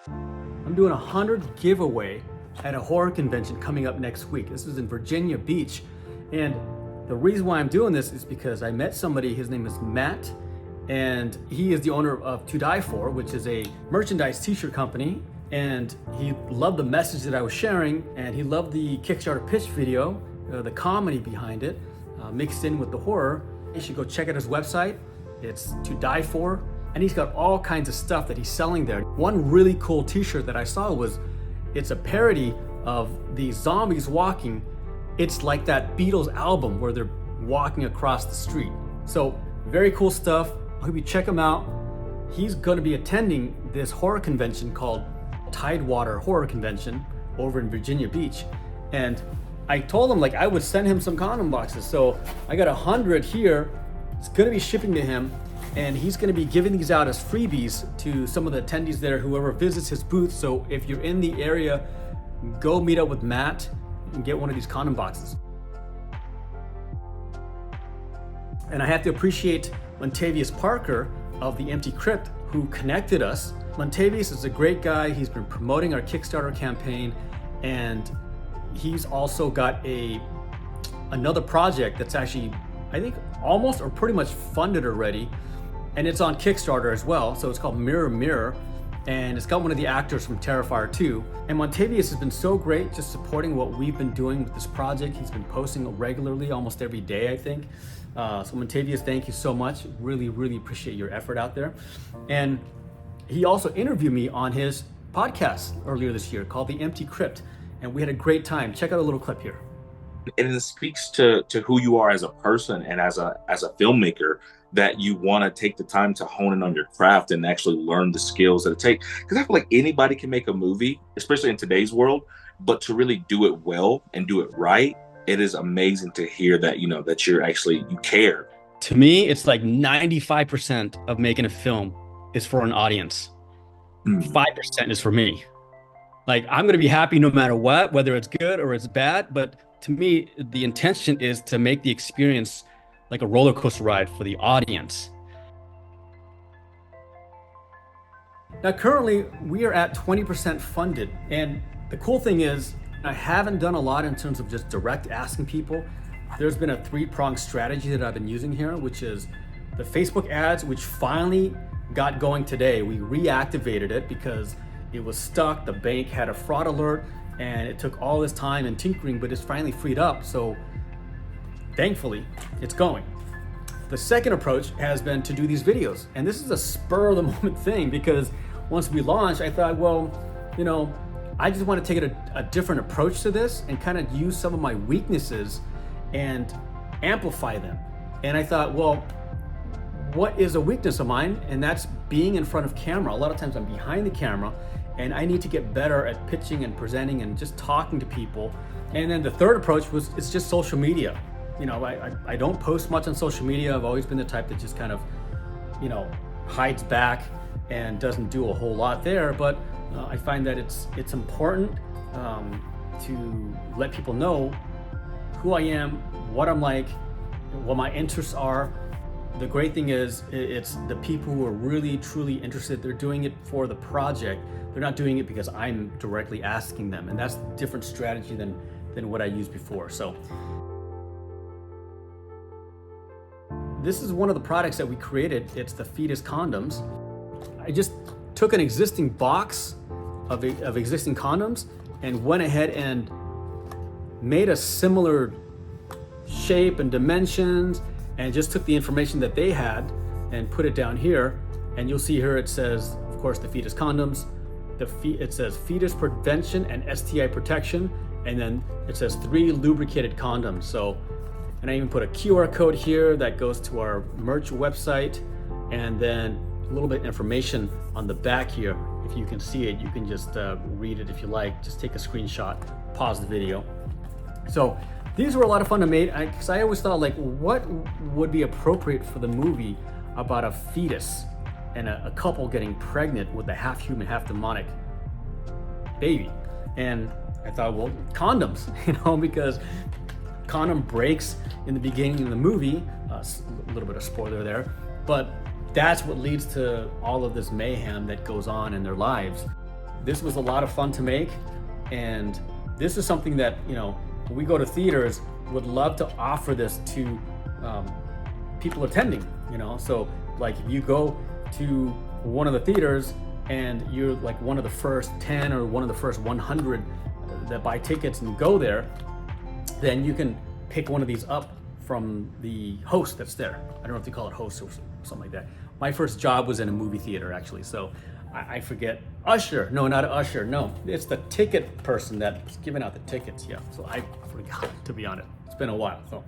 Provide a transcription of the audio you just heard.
I'm doing a 100 giveaway at a horror convention coming up next week. This is in Virginia Beach. And the reason why I'm doing this is because I met somebody, his name is Matt, and he is the owner of To Die For, which is a merchandise t-shirt company. And he loved the message that I was sharing, and he loved the Kickstarter pitch video, the comedy behind it, mixed in with the horror. You should go check out his website. It's To Die For, and he's got all kinds of stuff that he's selling there. One really cool t-shirt that I saw was, it's a parody of the zombies walking. It's like that Beatles album where they're walking across the street. So very cool stuff. I hope you check him out. He's going to be attending this horror convention called Tidewater Horror Convention over in Virginia Beach. And I told him like I would send him some condom boxes. So I got 100 here. It's going to be shipping to him, and he's going to be giving these out as freebies to some of the attendees there, whoever visits his booth. So if you're in the area, go meet up with Matt and get one of these condom boxes. And I have to appreciate Montavius Parker of the Empty Crypt, who connected us. Montavius is a great guy. He's been promoting our Kickstarter campaign, and he's also got another project that's actually, I think, almost or pretty much funded already, and it's on Kickstarter as well. So it's called Mirror Mirror, and it's got one of the actors from Terrifier 2. And Montavius has been so great just supporting what we've been doing with this project. He's been posting regularly, almost every day, I think. So Montavius, thank you so much. Really, really appreciate your effort out there. And he also interviewed me on his podcast earlier this year called The Empty Crypt, and we had a great time. Check out a little clip here. And it speaks to who you are as a person and as a filmmaker, that you want to take the time to hone in on your craft and actually learn the skills that it takes. Because I feel like anybody can make a movie, especially in today's world, but to really do it well and do it right, it is amazing to hear that, you know, that you care. To me, it's like 95% of making a film is for an audience. 5% is for me. Like, I'm going to be happy no matter what, whether it's good or it's bad. But to me, the intention is to make the experience like a roller coaster ride for the audience. Now, currently, we are at 20% funded. And the cool thing is, I haven't done a lot in terms of just direct asking people. There's been a 3-pronged strategy that I've been using here, which is the Facebook ads, which finally got going today. We reactivated it because it was stuck. The bank had a fraud alert, and it took all this time and tinkering, but it's finally freed up. So thankfully, it's going. The second approach has been to do these videos. And this is a spur of the moment thing, because once we launched, I thought, well, you know, I just want to take a different approach to this and kind of use some of my weaknesses and amplify them. And I thought, well, what is a weakness of mine? And that's being in front of camera. A lot of times I'm behind the camera, and I need to get better at pitching and presenting and just talking to people. And then the third approach was, it's just social media. You know, I don't post much on social media. I've always been the type that just kind of, you know, hides back and doesn't do a whole lot there. But I find that it's important to let people know who I am, what I'm like, what my interests are. The great thing is, it's the people who are really, truly interested. They're doing it for the project. They're not doing it because I'm directly asking them. And that's a different strategy than what I used before. So this is one of the products that we created. It's the Fetus Condoms. I just took an existing box of existing condoms and went ahead and made a similar shape and dimensions, and just took the information that they had and put it down here. And you'll see here it says, of course, the Fetus Condoms. It says fetus prevention and STI protection, and then it says 3 lubricated condoms. So, and I even put a QR code here that goes to our merch website, and then a little bit of information on the back here. If you can see it, you can just read it if you like. Just take a screenshot, pause the video. So these were a lot of fun to make, because I always thought, like, what would be appropriate for the movie about a fetus and a couple getting pregnant with a half human, half demonic baby. And I thought, well, condoms, you know, because condom breaks in the beginning of the movie, a little bit of spoiler there, but that's what leads to all of this mayhem that goes on in their lives. this was a lot of fun to make, and this is something that, you know, when we go to theaters, would love to offer this to people attending, you know. So like if you go to one of the theaters and you're like one of the first 10 or one of the first 100 that buy tickets and go there, then you can pick one of these up from the host that's there. I don't know if they call it host or something like that. My first job was in a movie theater, actually, so I forget. Usher, no, not usher, no. It's the ticket person that's giving out the tickets, yeah. So I forgot, to be honest. It's been a while, so.